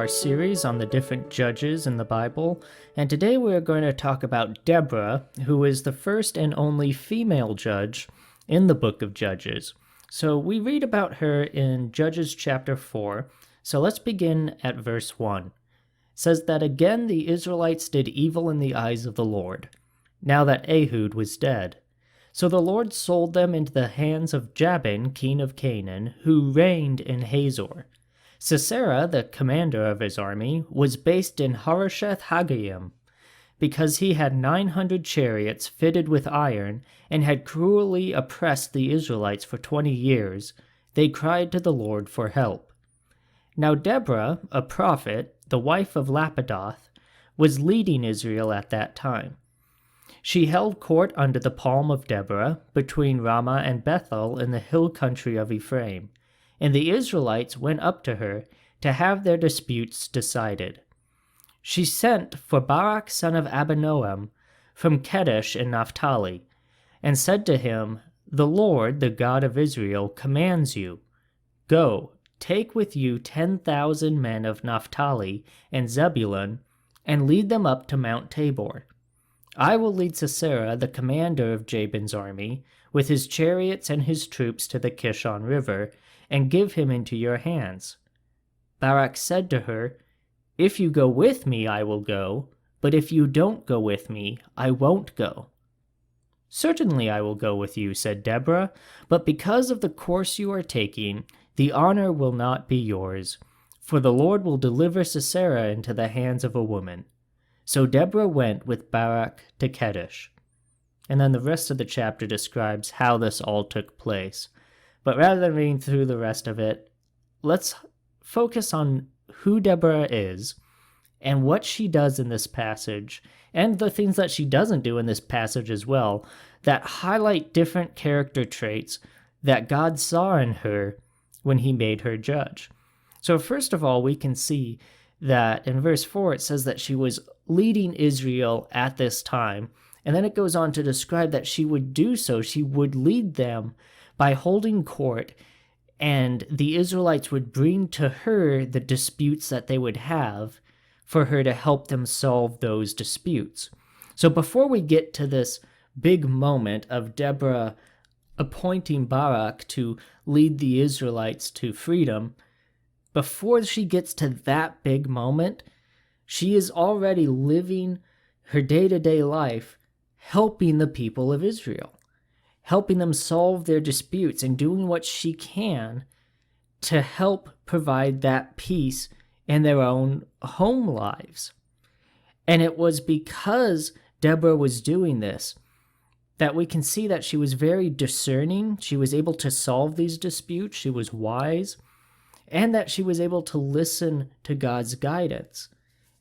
our series on the different judges in the Bible, and today we are going to talk about Deborah, who is the first and only female judge in the book of Judges. So we read about her in Judges chapter 4, so let's begin at verse 1. It says that again the Israelites did evil in the eyes of the Lord, now that Ehud was dead. So the Lord sold them into the hands of Jabin, king of Canaan, who reigned in Hazor. Sisera, the commander of his army, was based in Harosheth-Hagoyim, because he had 900 chariots fitted with iron, and had cruelly oppressed the Israelites for 20 years. They cried to the Lord for help. Now Deborah, a prophet, the wife of Lapidoth, was leading Israel at that time. She held court under the palm of Deborah, between Ramah and Bethel in the hill country of Ephraim, and the Israelites went up to her to have their disputes decided. She sent for Barak son of Abinoam from Kedesh in Naphtali, and said to him, "The Lord, the God of Israel, commands you, Go, take with you 10,000 men of Naphtali and Zebulun, and lead them up to Mount Tabor. I will lead Sisera, the commander of Jabin's army, with his chariots and his troops to the Kishon River, and give him into your hands." Barak said to her, "If you go with me, I will go, but if you don't go with me, I won't go." "Certainly I will go with you," said Deborah, "but because of the course you are taking, the honor will not be yours, for the Lord will deliver Sisera into the hands of a woman." So Deborah went with Barak to Kedesh. And then the rest of the chapter describes how this all took place. But rather than reading through the rest of it, let's focus on who Deborah is and what she does in this passage, and the things that she doesn't do in this passage as well, that highlight different character traits that God saw in her when he made her judge. So first of all, we can see that in verse 4 it says that she was leading Israel at this time, and then it goes on to describe that she would do so. She would lead them by holding court, and the Israelites would bring to her the disputes that they would have for her to help them solve those disputes. So before we get to this big moment of Deborah appointing Barak to lead the Israelites to freedom, before she gets to that big moment, she is already living her day-to-day life helping the people of Israel, helping them solve their disputes and doing what she can to help provide that peace in their own home lives. And it was because Deborah was doing this that we can see that she was very discerning. She was able to solve these disputes. She was wise. And that she was able to listen to God's guidance.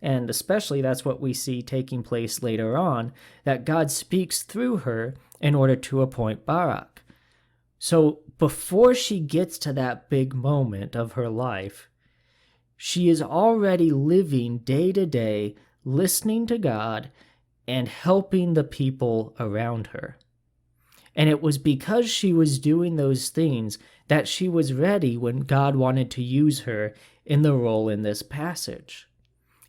And especially that's what we see taking place later on, that God speaks through her in order to appoint Barak. So before she gets to that big moment of her life, she is already living day to day, listening to God and helping the people around her. And it was because she was doing those things that she was ready when God wanted to use her in the role in this passage.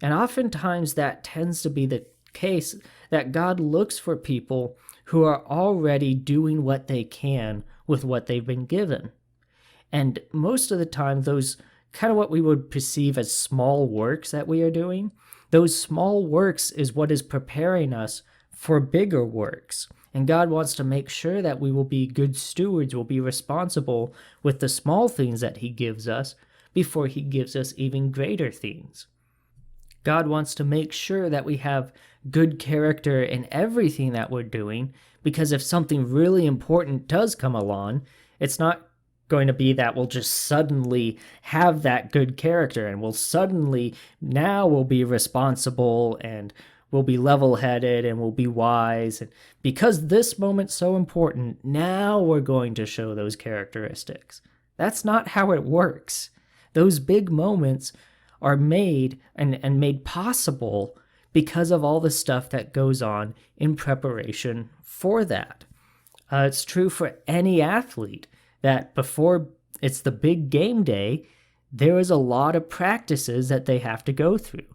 And oftentimes that tends to be the case, that God looks for people who are already doing what they can with what they've been given. And most of the time, those kind of what we would perceive as small works that we are doing, those small works is what is preparing us for bigger works. And God wants to make sure that we will be good stewards, will be responsible with the small things that he gives us before he gives us even greater things. God wants to make sure that we have good character in everything that we're doing, because if something really important does come along, it's not going to be that we'll just suddenly have that good character and we'll be responsible and we'll be level-headed and we'll be wise. And because this moment's so important, now we're going to show those characteristics. That's not how it works. Those big moments are made and made possible because of all the stuff that goes on in preparation for that. It's true for any athlete that before it's the big game day, there is a lot of practices that they have to go through.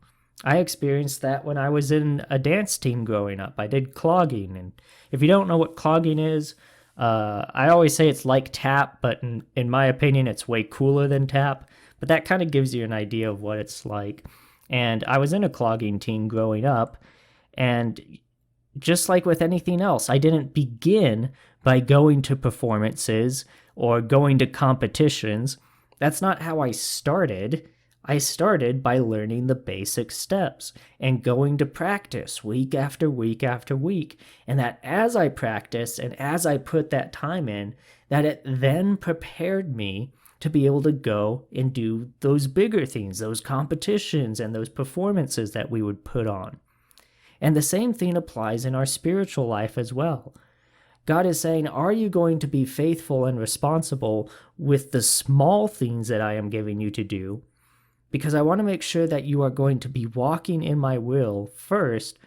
I experienced that when I was in a dance team growing up. I did clogging, and if you don't know what clogging is, I always say it's like tap, but in my opinion, it's way cooler than tap. But that kind of gives you an idea of what it's like. And I was in a clogging team growing up, and just like with anything else, I didn't begin by going to performances or going to competitions. That's not how I started. I started by learning the basic steps and going to practice week after week after week. And that as I practiced and as I put that time in, that it then prepared me to be able to go and do those bigger things, those competitions and those performances that we would put on. And the same thing applies in our spiritual life as well. God is saying, are you going to be faithful and responsible with the small things that I am giving you to do? Because I want to make sure that you are going to be walking in my will first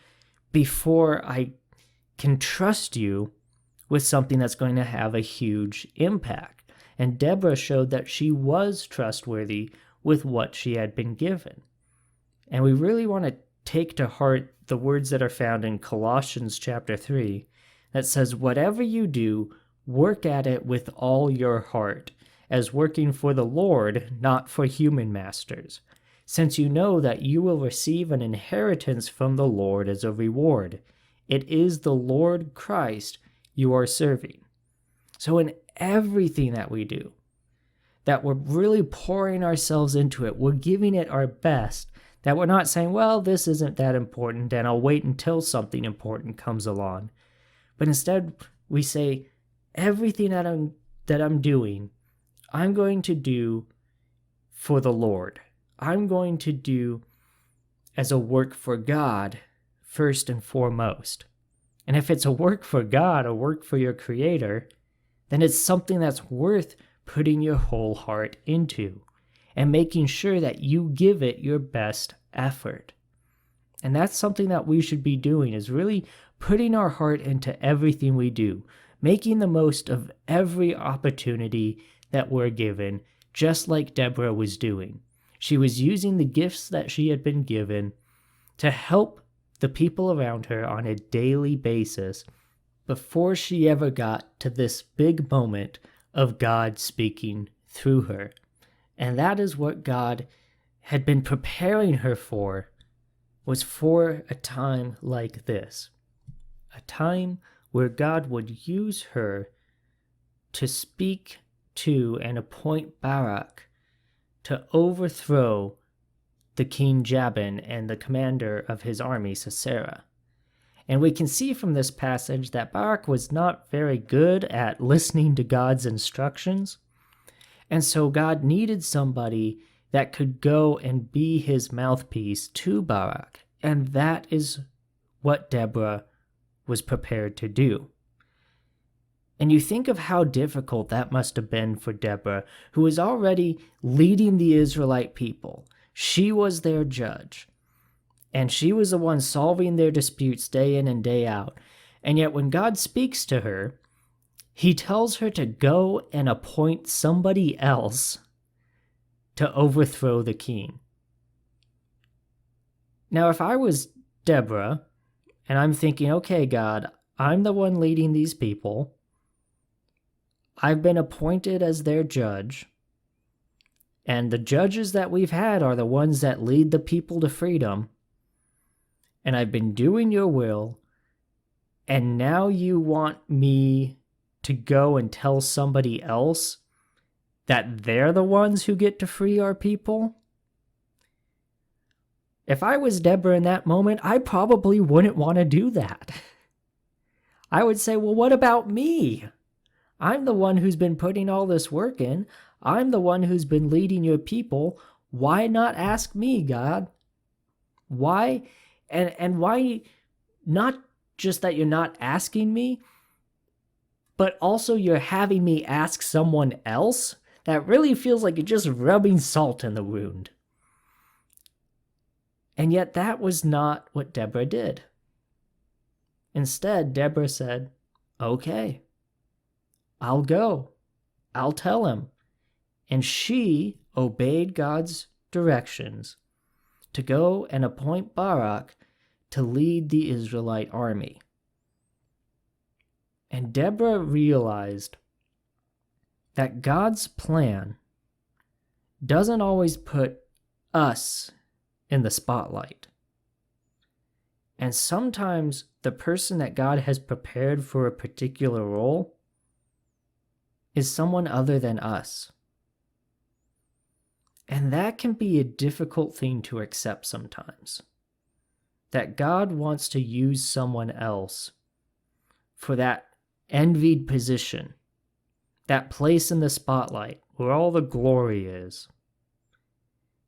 before I can trust you with something that's going to have a huge impact. And Deborah showed that she was trustworthy with what she had been given. And we really want to take to heart the words that are found in Colossians chapter 3 that says, whatever you do, work at it with all your heart, as working for the Lord, not for human masters, since you know that you will receive an inheritance from the Lord as a reward. It is the Lord Christ you are serving. So in everything that we do, that we're really pouring ourselves into it, we're giving it our best, that we're not saying, well, this isn't that important, and I'll wait until something important comes along. But instead, we say, everything that I'm doing, I'm going to do for the Lord. I'm going to do as a work for God first and foremost. And if it's a work for God, a work for your Creator, then it's something that's worth putting your whole heart into and making sure that you give it your best effort. And that's something that we should be doing, is really putting our heart into everything we do, making the most of every opportunity that we're given, just like Deborah was doing. She was using the gifts that she had been given to help the people around her on a daily basis before she ever got to this big moment of God speaking through her. And that is what God had been preparing her for, was for a time like this. A time where God would use her to speak to and appoint Barak to overthrow the king Jabin and the commander of his army, Sisera. And we can see from this passage that Barak was not very good at listening to God's instructions. And so God needed somebody that could go and be his mouthpiece to Barak. And that is what Deborah was prepared to do. And you think of how difficult that must have been for Deborah, who was already leading the Israelite people. She was their judge. And she was the one solving their disputes day in and day out. And yet when God speaks to her, he tells her to go and appoint somebody else to overthrow the king. Now, if I was Deborah, and I'm thinking, okay, God, I'm the one leading these people. I've been appointed as their judge. And the judges that we've had are the ones that lead the people to freedom. And I've been doing your will. And now you want me to go and tell somebody else that they're the ones who get to free our people? If I was Deborah in that moment, I probably wouldn't want to do that. I would say, well, what about me? I'm the one who's been putting all this work in. I'm the one who's been leading your people. Why not ask me, God? Why? And why not just that you're not asking me, but also you're having me ask someone else? That really feels like you're just rubbing salt in the wound. And yet that was not what Deborah did. Instead, Deborah said, okay, I'll go. I'll tell him. And she obeyed God's directions to go and appoint Barak to lead the Israelite army. And Deborah realized that God's plan doesn't always put us in the spotlight. And sometimes the person that God has prepared for a particular role is someone other than us. And that can be a difficult thing to accept sometimes. That God wants to use someone else for that envied position, that place in the spotlight where all the glory is.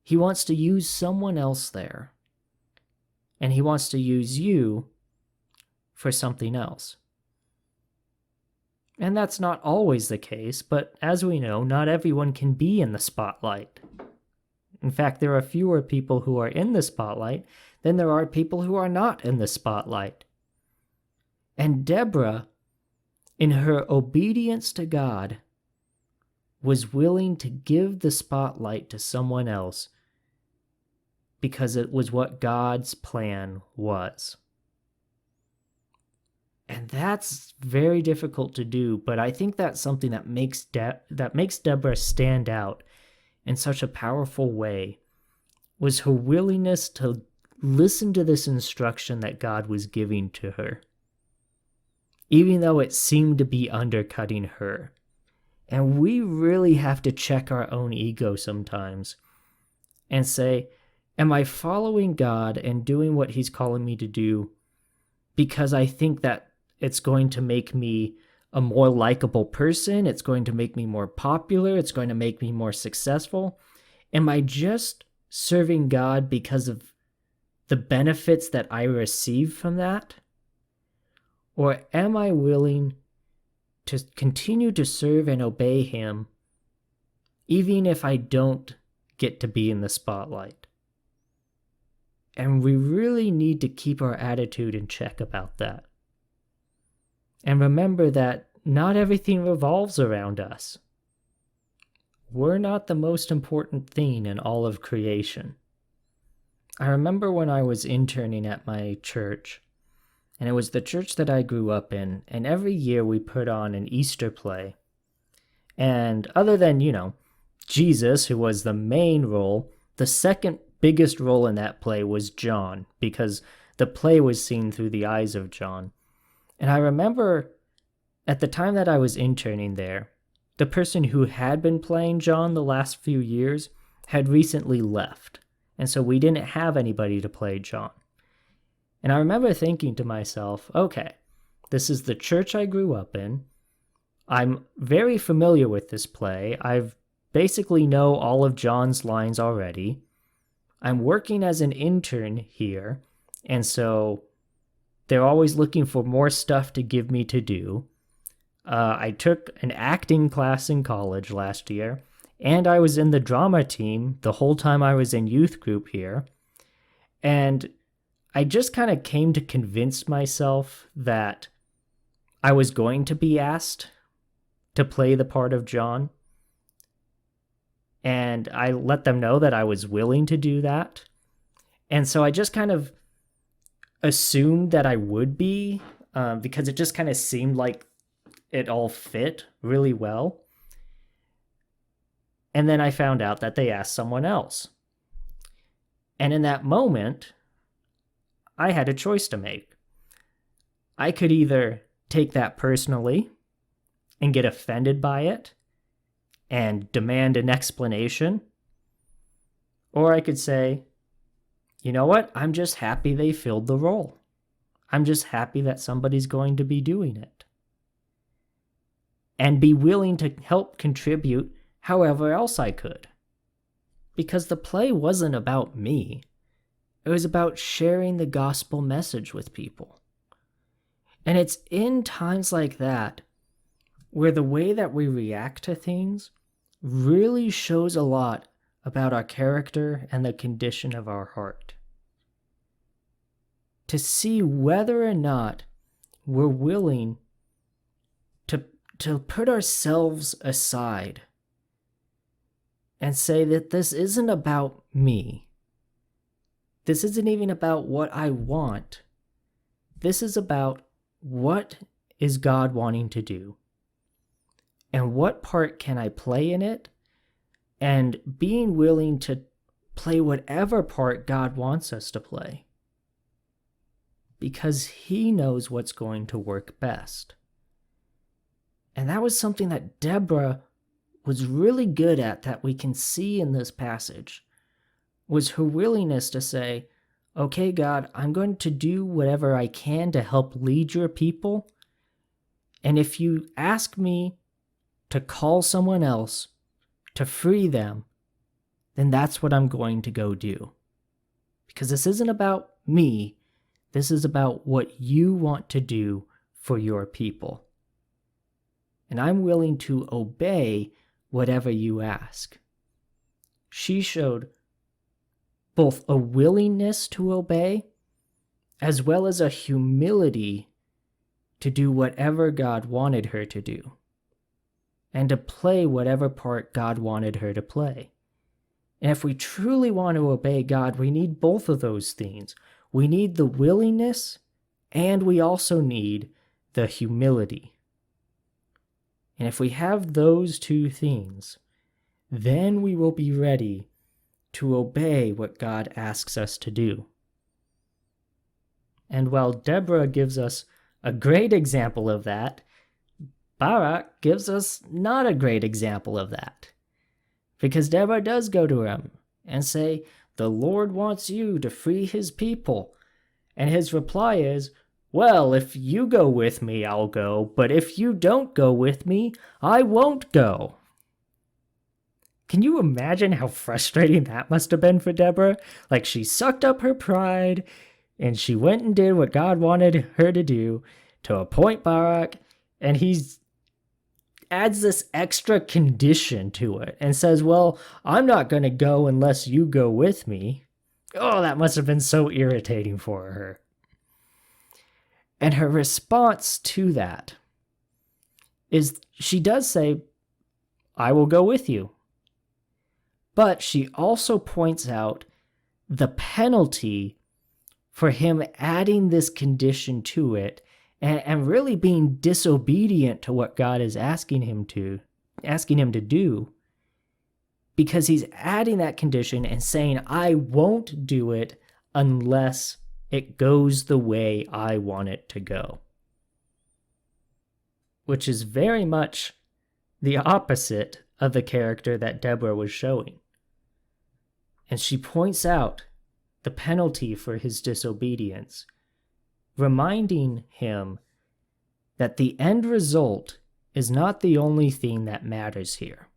He wants to use someone else there. And he wants to use you for something else. And that's not always the case, but as we know, not everyone can be in the spotlight. In fact, there are fewer people who are in the spotlight than there are people who are not in the spotlight. And Deborah, in her obedience to God, was willing to give the spotlight to someone else because it was what God's plan was. And that's very difficult to do, but I think that's something that makes Deborah stand out in such a powerful way, was her willingness to listen to this instruction that God was giving to her, even though it seemed to be undercutting her. And we really have to check our own ego sometimes and say, am I following God and doing what he's calling me to do because I think that it's going to make me a more likable person, it's going to make me more popular, it's going to make me more successful? Am I just serving God because of the benefits that I receive from that? Or am I willing to continue to serve and obey him even if I don't get to be in the spotlight? And we really need to keep our attitude in check about that. And remember that not everything revolves around us. We're not the most important thing in all of creation. I remember when I was interning at my church, and it was the church that I grew up in, and every year we put on an Easter play. And other than, Jesus, who was the main role, the second biggest role in that play was John, because the play was seen through the eyes of John. And I remember at the time that I was interning there, the person who had been playing John the last few years had recently left. And so we didn't have anybody to play John. And I remember thinking to myself, okay, this is the church I grew up in. I'm very familiar with this play. I've basically know all of John's lines already. I'm working as an intern here, and so they're always looking for more stuff to give me to do. I took an acting class in college last year, and I was in the drama team the whole time I was in youth group here. And I just kind of came to convince myself that I was going to be asked to play the part of John. And I let them know that I was willing to do that. And so I just kind of assumed that I would be, because it just kind of seemed like it all fit really well. And then I found out that they asked someone else. And in that moment, I had a choice to make. I could either take that personally and get offended by it and demand an explanation, or I could say, you know what, I'm just happy they filled the role. I'm just happy that somebody's going to be doing it. And be willing to help contribute however else I could. Because the play wasn't about me. It was about sharing the gospel message with people. And it's in times like that where the way that we react to things really shows a lot about our character and the condition of our heart. To see whether or not we're willing to put ourselves aside and say that this isn't about me. This isn't even about what I want. This is about what is God wanting to do? And what part can I play in it? And being willing to play whatever part God wants us to play. Because He knows what's going to work best. And that was something that Deborah was really good at, that we can see in this passage, was her willingness to say, okay, God, I'm going to do whatever I can to help lead your people. And if you ask me to call someone else to free them, then that's what I'm going to go do. Because this isn't about me. This is about what you want to do for your people. And I'm willing to obey whatever you ask. She showed both a willingness to obey as well as a humility to do whatever God wanted her to do, and to play whatever part God wanted her to play. And if we truly want to obey God, we need both of those things. We need the willingness, and we also need the humility. And if we have those two things, then we will be ready to obey what God asks us to do. And while Deborah gives us a great example of that, Barak gives us not a great example of that. Because Deborah does go to him and say, the Lord wants you to free his people. And his reply is, well, if you go with me, I'll go, but if you don't go with me, I won't go. Can you imagine how frustrating that must have been for Deborah? Like, she sucked up her pride, and she went and did what God wanted her to do, to appoint Barak, and he adds this extra condition to it and says, well, I'm not going to go unless you go with me. Oh, that must have been so irritating for her. And her response to that is she does say, I will go with you. But she also points out the penalty for him adding this condition to it and really being disobedient to what God is asking him to do, because he's adding that condition and saying, I won't do it unless it goes the way I want it to go. Which is very much the opposite of the character that Deborah was showing. And she points out the penalty for his disobedience, reminding him that the end result is not the only thing that matters here.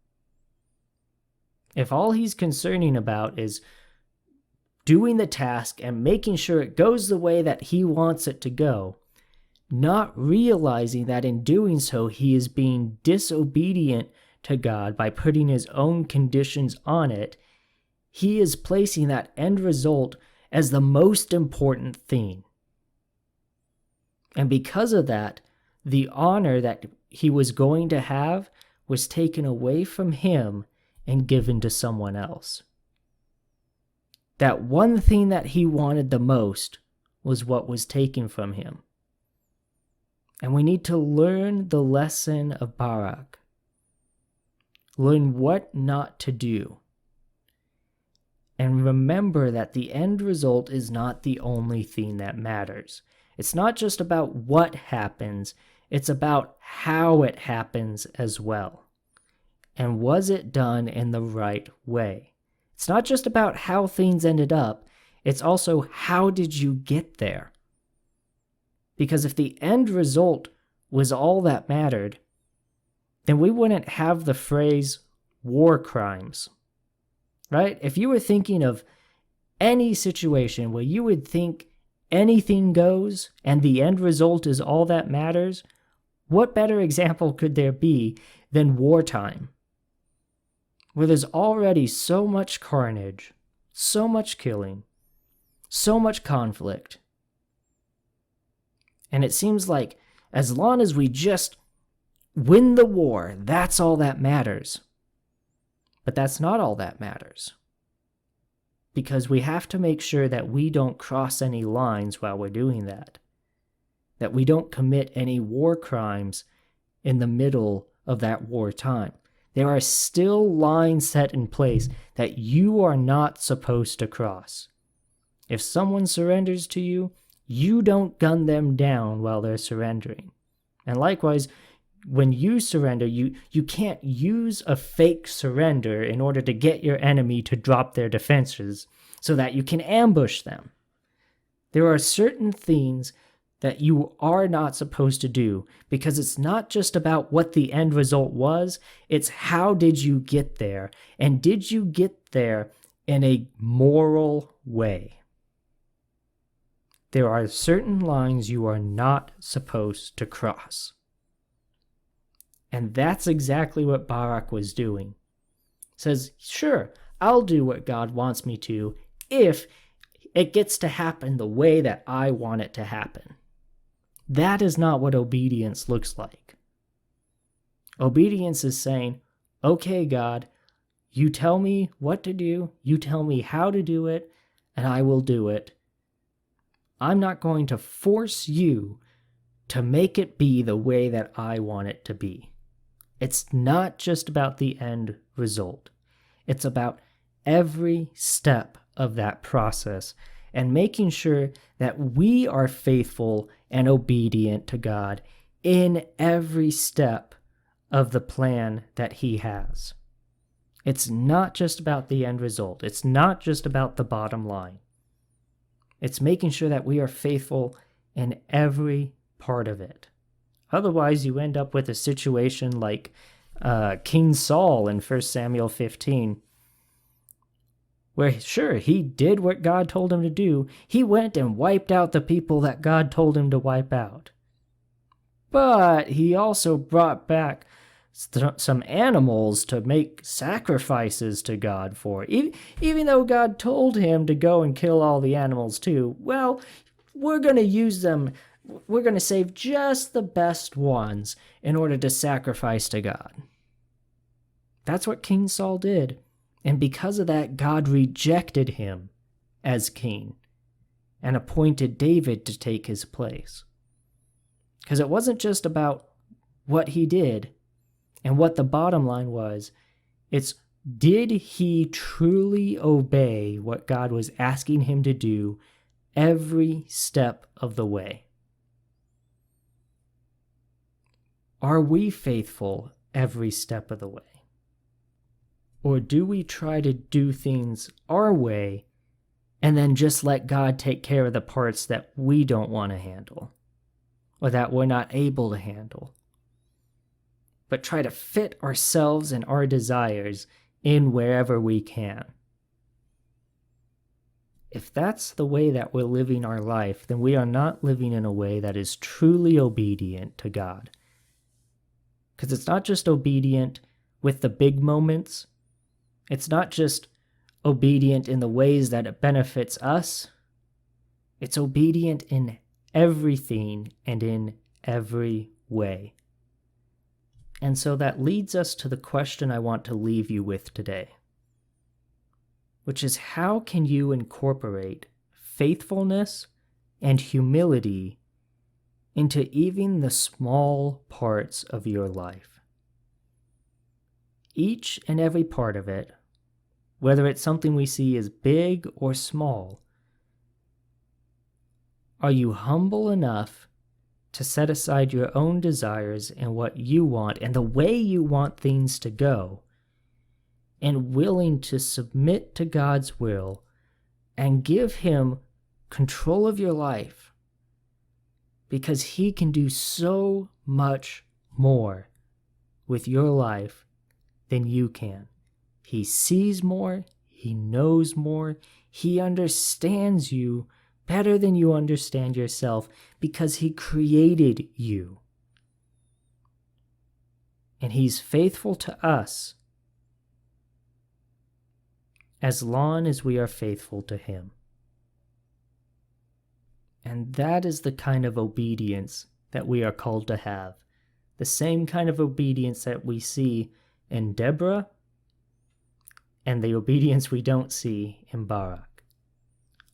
If all he's concerning about is doing the task and making sure it goes the way that he wants it to go, not realizing that in doing so he is being disobedient to God by putting his own conditions on it, he is placing that end result as the most important thing. And because of that, the honor that he was going to have was taken away from him and given to someone else. That one thing that he wanted the most was what was taken from him. And we need to learn the lesson of Barak. Learn what not to do. And remember that the end result is not the only thing that matters. It's not just about what happens, it's about how it happens as well. And was it done in the right way? It's not just about how things ended up, it's also how did you get there? Because if the end result was all that mattered, then we wouldn't have the phrase war crimes. Right? If you were thinking of any situation where you would think anything goes and the end result is all that matters, what better example could there be than wartime? Where there's already so much carnage, so much killing, so much conflict. And it seems like as long as we just win the war, that's all that matters. But that's not all that matters. Because we have to make sure that we don't cross any lines while we're doing that. That we don't commit any war crimes in the middle of that war time. There are still lines set in place that you are not supposed to cross. If someone surrenders to you, you don't gun them down while they're surrendering. And likewise, when you surrender, you can't use a fake surrender in order to get your enemy to drop their defenses so that you can ambush them. There are certain things that you are not supposed to do, because it's not just about what the end result was, it's how did you get there, and did you get there in a moral way? There are certain lines you are not supposed to cross. And that's exactly what Barak was doing. Says, sure, I'll do what God wants me to if it gets to happen the way that I want it to happen. That is not what obedience looks like. Obedience is saying, okay, God, you tell me what to do, you tell me how to do it, and I will do it. I'm not going to force you to make it be the way that I want it to be. It's not just about the end result. It's about every step of that process and making sure that we are faithful and obedient to God in every step of the plan that He has. It's not just about the end result. It's not just about the bottom line. It's making sure that we are faithful in every part of it. Otherwise, you end up with a situation like King Saul in 1 Samuel 15, where, sure, he did what God told him to do. He went and wiped out the people that God told him to wipe out. But he also brought back some animals to make sacrifices to God for. Even though God told him to go and kill all the animals too, well, we're going to use them. We're going to save just the best ones in order to sacrifice to God. That's what King Saul did. And because of that, God rejected him as king and appointed David to take his place. Because it wasn't just about what he did and what the bottom line was. It's, did he truly obey what God was asking him to do every step of the way? Are we faithful every step of the way? Or do we try to do things our way and then just let God take care of the parts that we don't want to handle or that we're not able to handle, but try to fit ourselves and our desires in wherever we can? If that's the way that we're living our life, then we are not living in a way that is truly obedient to God. Because it's not just obedient with the big moments. It's not just obedient in the ways that it benefits us. It's obedient in everything and in every way. And so that leads us to the question I want to leave you with today, which is, how can you incorporate faithfulness and humility into even the small parts of your life? Each and every part of it, whether it's something we see as big or small, are you humble enough to set aside your own desires and what you want and the way you want things to go, and willing to submit to God's will and give Him control of your life? Because He can do so much more with your life than you can. He sees more, He knows more, He understands you better than you understand yourself, because He created you. And He's faithful to us as long as we are faithful to Him. And that is the kind of obedience that we are called to have. The same kind of obedience that we see in Deborah and the obedience we don't see in Barak.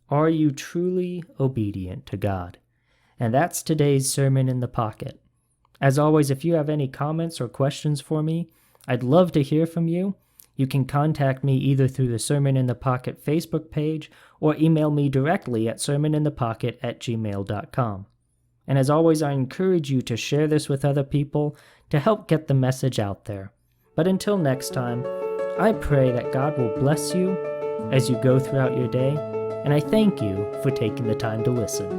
Are you truly obedient to God? And that's today's Sermon in the Pocket. As always, if you have any comments or questions for me, I'd love to hear from you. You can contact me either through the Sermon in the Pocket Facebook page or email me directly at sermoninthepocket@gmail.com. And as always, I encourage you to share this with other people to help get the message out there. But until next time, I pray that God will bless you as you go throughout your day, and I thank you for taking the time to listen.